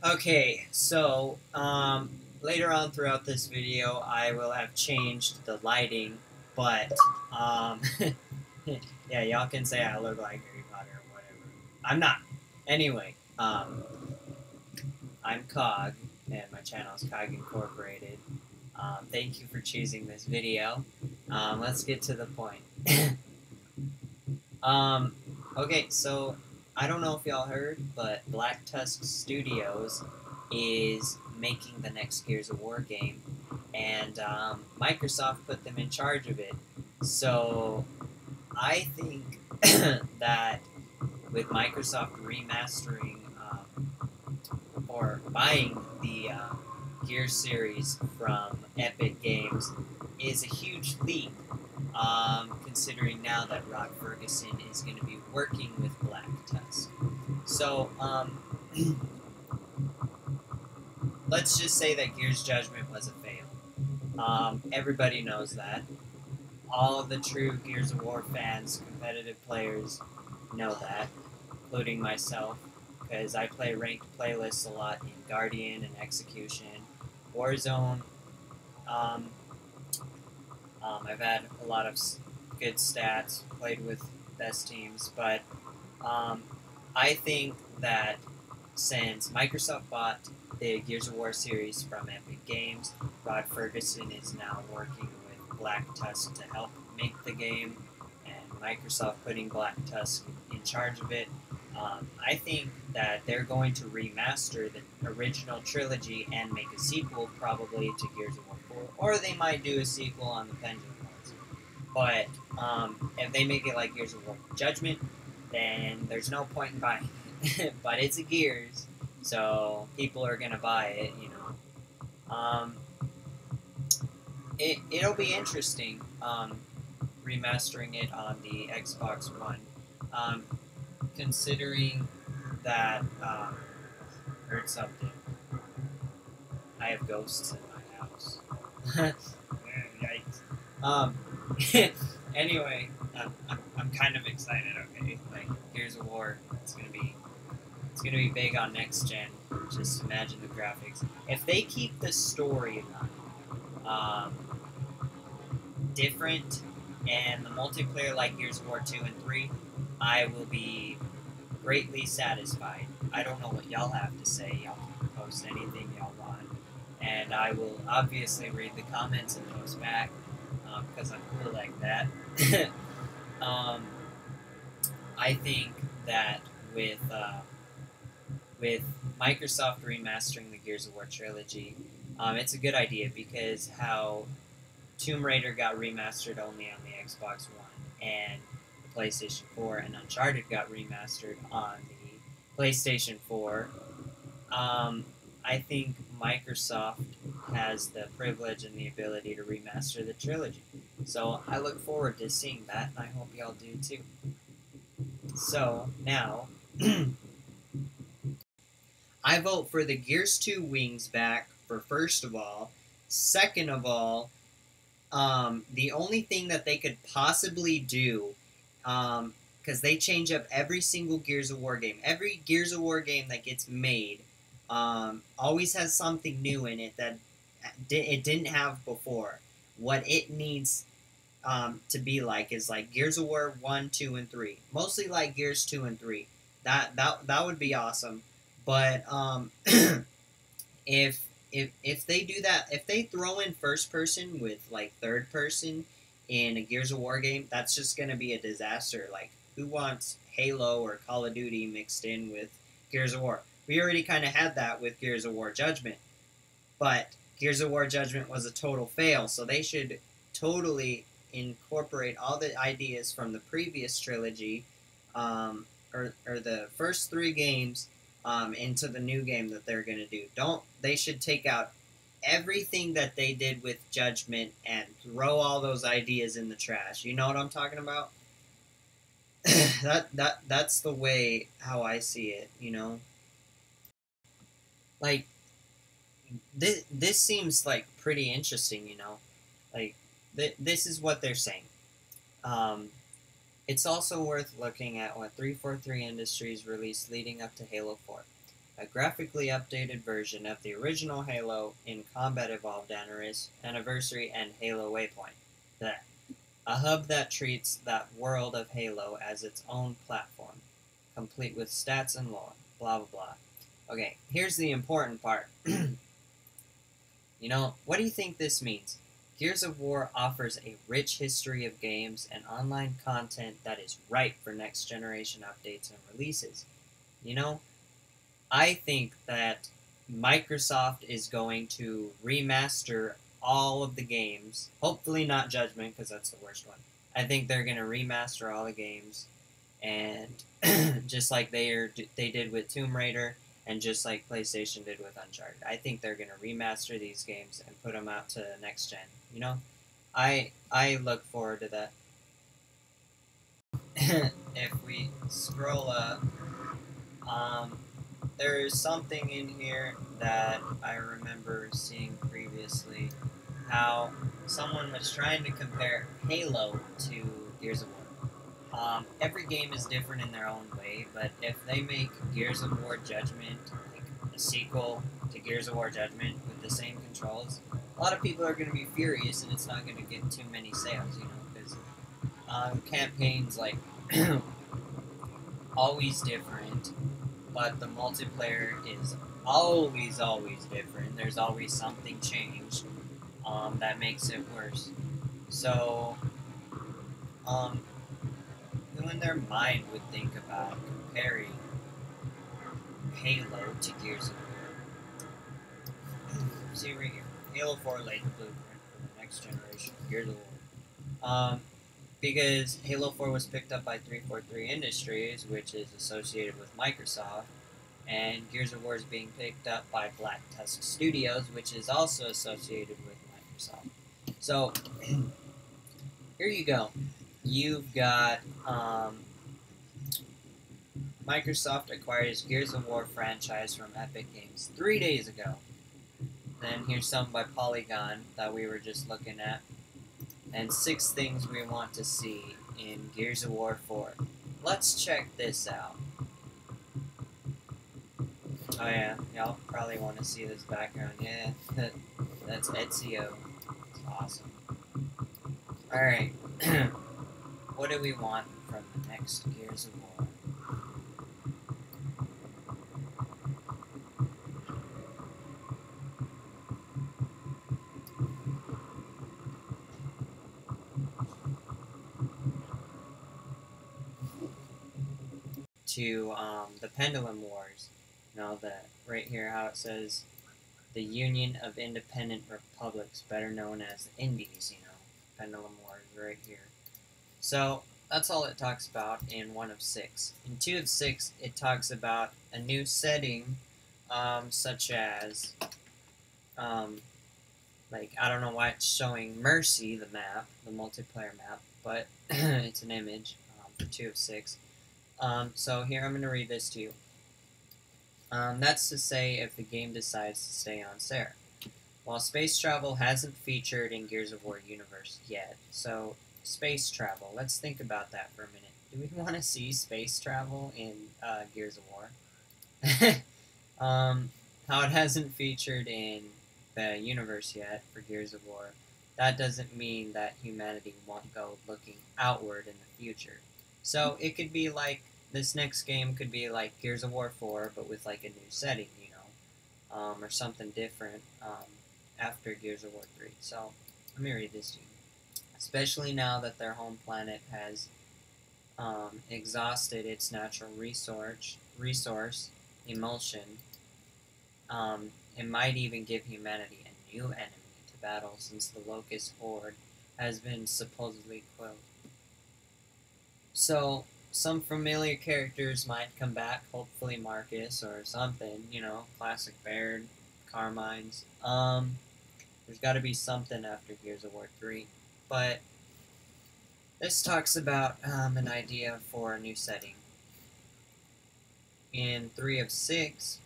Okay, so later on throughout this video, I will have changed the lighting, but yeah, y'all can say I look like Harry Potter or whatever. I'm not. Anyway, I'm Cog, and my channel is Cog Incorporated. Thank you for choosing this video. Let's get to the point. Okay, so I don't know if y'all heard, but Black Tusk Studios is making the next Gears of War game, and Microsoft put them in charge of it. So I think that with Microsoft remastering or buying the Gears series from Epic Games is a huge leap, considering now that Rod Ferguson is going to be working with Black Tusk. So, let's just say that Gears Judgment was a fail. Everybody knows that. All of the true Gears of War fans, competitive players, know that, including myself, because I play ranked playlists a lot in Guardian and Execution, Warzone. I've had a lot of good stats, played with best teams, but I think that since Microsoft bought the Gears of War series from Epic Games, Rod Ferguson is now working with Black Tusk to help make the game, and Microsoft putting Black Tusk in charge of it. I think that they're going to remaster the original trilogy and make a sequel probably to Gears of War 4, or they might do a sequel on the Pendulum Wars. But if they make it like Gears of War Judgment, then there's no point in buying it. But it's a Gears, so people are going to buy it, you know. It'll be interesting remastering it on the Xbox One. Considering that, heard something. I have ghosts in my house. Yikes. Anyway, I'm kind of excited. Okay, like Gears of War, it's gonna be big on next gen. Just imagine the graphics. If they keep the storyline different and the multiplayer like Gears of War 2 and 3, I will be greatly satisfied. I don't know what y'all have to say. Y'all can post anything y'all want. And I will obviously read the comments and post back, because I'm cool like that. I think that with Microsoft remastering the Gears of War trilogy, it's a good idea, because how Tomb Raider got remastered only on the Xbox One and the PlayStation 4, and Uncharted got remastered on the PlayStation 4. I think Microsoft has the privilege and the ability to remaster the trilogy. So I look forward to seeing that, and I hope y'all do too. So now, I vote for the Gears 2 wings back for first of all. Second of all, the only thing that they could possibly do, because they change up every single Gears of War game. Every Gears of War game that gets made always has something new in it that it didn't have before. What it needs to be like is like Gears of War 1, 2, and 3. Mostly like Gears 2 and 3. That would be awesome. But if they do that, if they throw in first person with like third person in a Gears of War game, that's just gonna be a disaster. Like, who wants Halo or Call of Duty mixed in with Gears of War? We already kind of had that with Gears of War Judgment, but Gears of War Judgment was a total fail, so they should totally incorporate all the ideas from the previous trilogy, or the first 3 games, into the new game that they're going to do. They should take out everything that they did with Judgment and throw all those ideas in the trash. You know what I'm talking about? That's the way how I see it, you know? Like, this seems like pretty interesting, you know? Like, this is what they're saying. It's also worth looking at what 343 Industries released leading up to Halo 4. A graphically updated version of the original Halo in Combat Evolved Anniversary and Halo Waypoint. Blech. A hub that treats that world of Halo as its own platform, complete with stats and lore. Blah blah blah. Okay, here's the important part. What do you think this means? Gears of War offers a rich history of games and online content that is ripe for next generation updates and releases. I think that Microsoft is going to remaster all of the games. Hopefully not Judgment, because that's the worst one. I think they're going to remaster all the games, and just like they did with Tomb Raider, and just like PlayStation did with Uncharted. I think they're going to remaster these games and put them out to the next gen. I look forward to that. If we scroll up, there's something in here that I remember seeing previously, how someone was trying to compare Halo to Gears of War. Every game is different in their own way, but if they make Gears of War Judgment, like a sequel to Gears of War Judgment with the same controls, a lot of people are going to be furious, and it's not going to get too many sales, because campaigns, like, always different, but the multiplayer is always different. There's always something changed that makes it worse. So, who in their mind would think about comparing Halo to Gears of War? See right here. Halo 4 laid the blueprint for the next generation of Gears of War. Because Halo 4 was picked up by 343 Industries, which is associated with Microsoft, and Gears of War is being picked up by Black Tusk Studios, which is also associated with Microsoft. So, here you go. You've got Microsoft acquires Gears of War franchise from Epic Games 3 days ago. Then here's some by Polygon that we were just looking at. And 6 things we want to see in Gears of War 4. Let's check this out. Oh yeah, y'all probably want to see this background. Yeah, that's Ezio. It's awesome. Alright, what do we want from the next Gears of War? To the Pendulum Wars. That right here, how it says the Union of Independent Republics, better known as the Indies. Pendulum Wars right here. So that's all it talks about in 1 of 6. In 2 of 6, it talks about a new setting, such as like, I don't know why it's showing Mercy, the map, the multiplayer map, but it's an image for 2 of 6. So here I'm going to read this to you. That's to say if the game decides to stay on Sarah. While space travel hasn't featured in Gears of War universe yet, so space travel, let's think about that for a minute. Do we want to see space travel in Gears of War? How it hasn't featured in the universe yet for Gears of War, that doesn't mean that humanity won't go looking outward in the future. So it could be like, this next game could be like Gears of War 4, but with like a new setting, or something different after Gears of War 3. So let me read this to you. Especially now that their home planet has exhausted its natural resource, emulsion, it might even give humanity a new enemy to battle, since the Locust Horde has been supposedly quelled. So, some familiar characters might come back, hopefully Marcus or something, classic Baird, Carmine's. There's got to be something after Gears of War 3. But this talks about an idea for a new setting. In 3 of 6,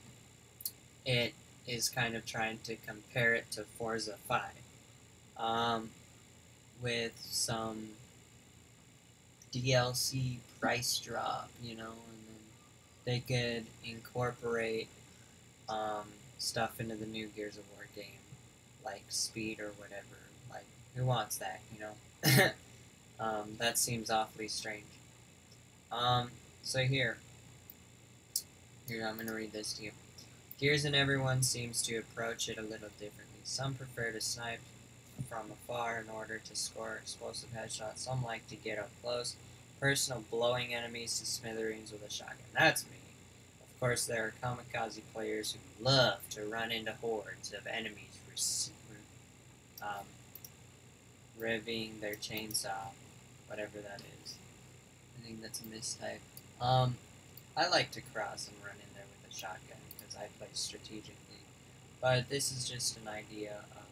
it is kind of trying to compare it to Forza 5, with some DLC price drop, you know, and then they could incorporate stuff into the new Gears of War game, like speed or whatever. Like, who wants that, you know? That seems awfully strange. So here, I'm gonna read this to you. Gears and everyone seems to approach it a little differently. Some prefer to snipe from afar in order to score explosive headshots. Some like to get up close, personal blowing enemies to smithereens with a shotgun. That's me. Of course, there are kamikaze players who love to run into hordes of enemies, revving their chainsaw, whatever that is. I think that's a mistype. I like to cross and run in there with a shotgun because I play strategically. But this is just an idea of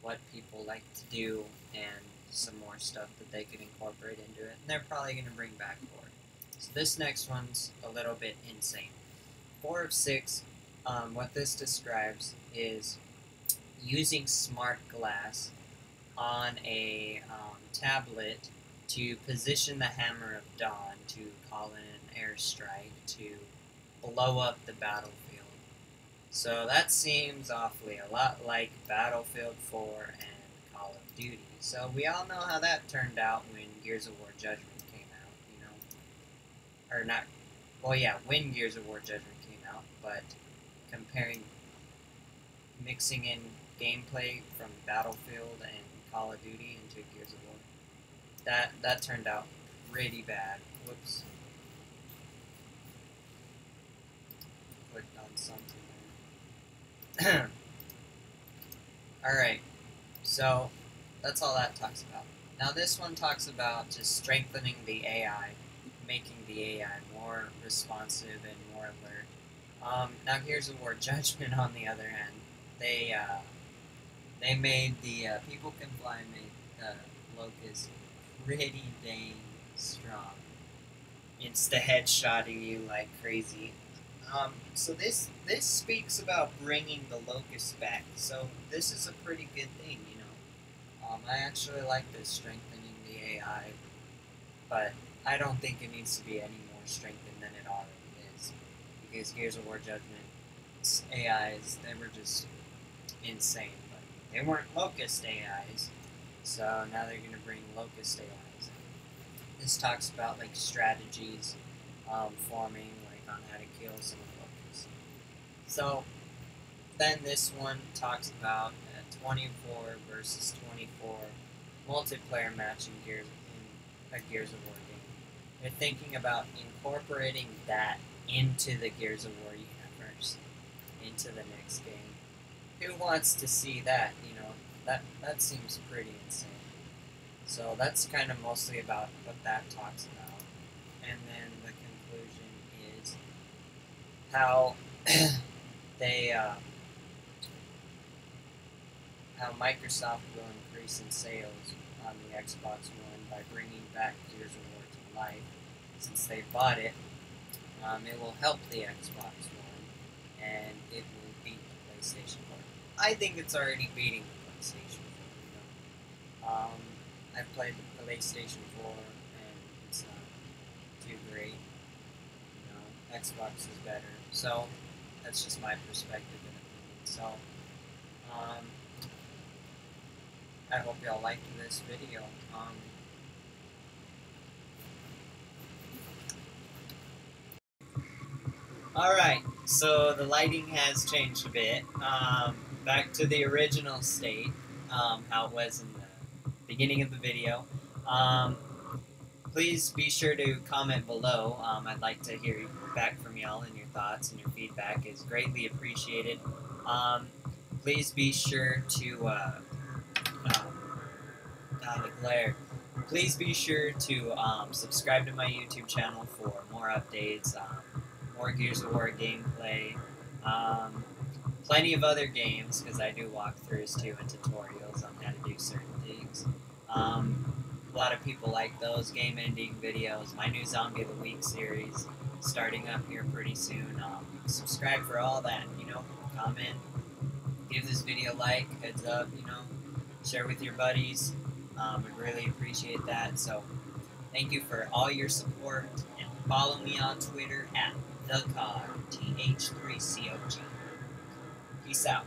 what people like to do and some more stuff that they could incorporate into it. And they're probably going to bring back forward. So this next one's a little bit insane. 4 of 6, what this describes is using Smartglass on a tablet to position the Hammer of Dawn to call in an airstrike to blow up the battlefield. So that seems awfully a lot like Battlefield 4 and Call of Duty. So we all know how that turned out when Gears of War Judgment came out, you know. Or not, well yeah, when Gears of War Judgment came out, but comparing, mixing in gameplay from Battlefield and Call of Duty into Gears of War, that turned out pretty bad. Whoops. Clicked on something there. Alright, so that's all that talks about. Now this one talks about just strengthening the AI, making the AI more responsive and more alert. Now Gears of War Judgment, on the other hand, they made the people can fly made the Locust pretty dang strong. Insta headshotting you like crazy. So this speaks about bringing the Locust back. So this is a pretty good thing, you know. I actually like this strengthening the AI, but I don't think it needs to be any more strengthened than it already is. Because Gears of War Judgment's AIs, they were just insane, but they weren't Locust AIs. So now they're going to bring Locust AIs in. This talks about like strategies forming, like on how to kill some of the Locusts. So then this one talks about 24 versus 24 multiplayer match in a Gears of War game. They're thinking about incorporating that into the Gears of War universe, into the next game. Who wants to see that, you know? That seems pretty insane. So that's kind of mostly about what that talks about. And then the conclusion is how how Microsoft will increase in sales on the Xbox One by bringing back Gears of War to life. Since they bought it, it will help the Xbox One, and it will beat the PlayStation 4. I think it's already beating the PlayStation 4. You know? I've played the PlayStation 4, and it's not too great. You know, Xbox is better. So that's just my perspective and opinion. So I hope y'all liked this video. Alright, so the lighting has changed a bit. Back to the original state, how it was in the beginning of the video. Please be sure to comment below. I'd like to hear back from y'all, and your thoughts and your feedback is greatly appreciated. Please be sure to the glare. Please be sure to subscribe to my YouTube channel for more updates, more Gears of War gameplay, plenty of other games, because I do walkthroughs too and tutorials on how to do certain things. A lot of people like those game-ending videos. My new Zombie of the Week series starting up here pretty soon. Subscribe for all that, you know, comment, give this video a like, heads up, you know, share with your buddies. I'd really appreciate that. So Thank you for all your support, and follow me on Twitter at TheCog, TH3COG. Peace out.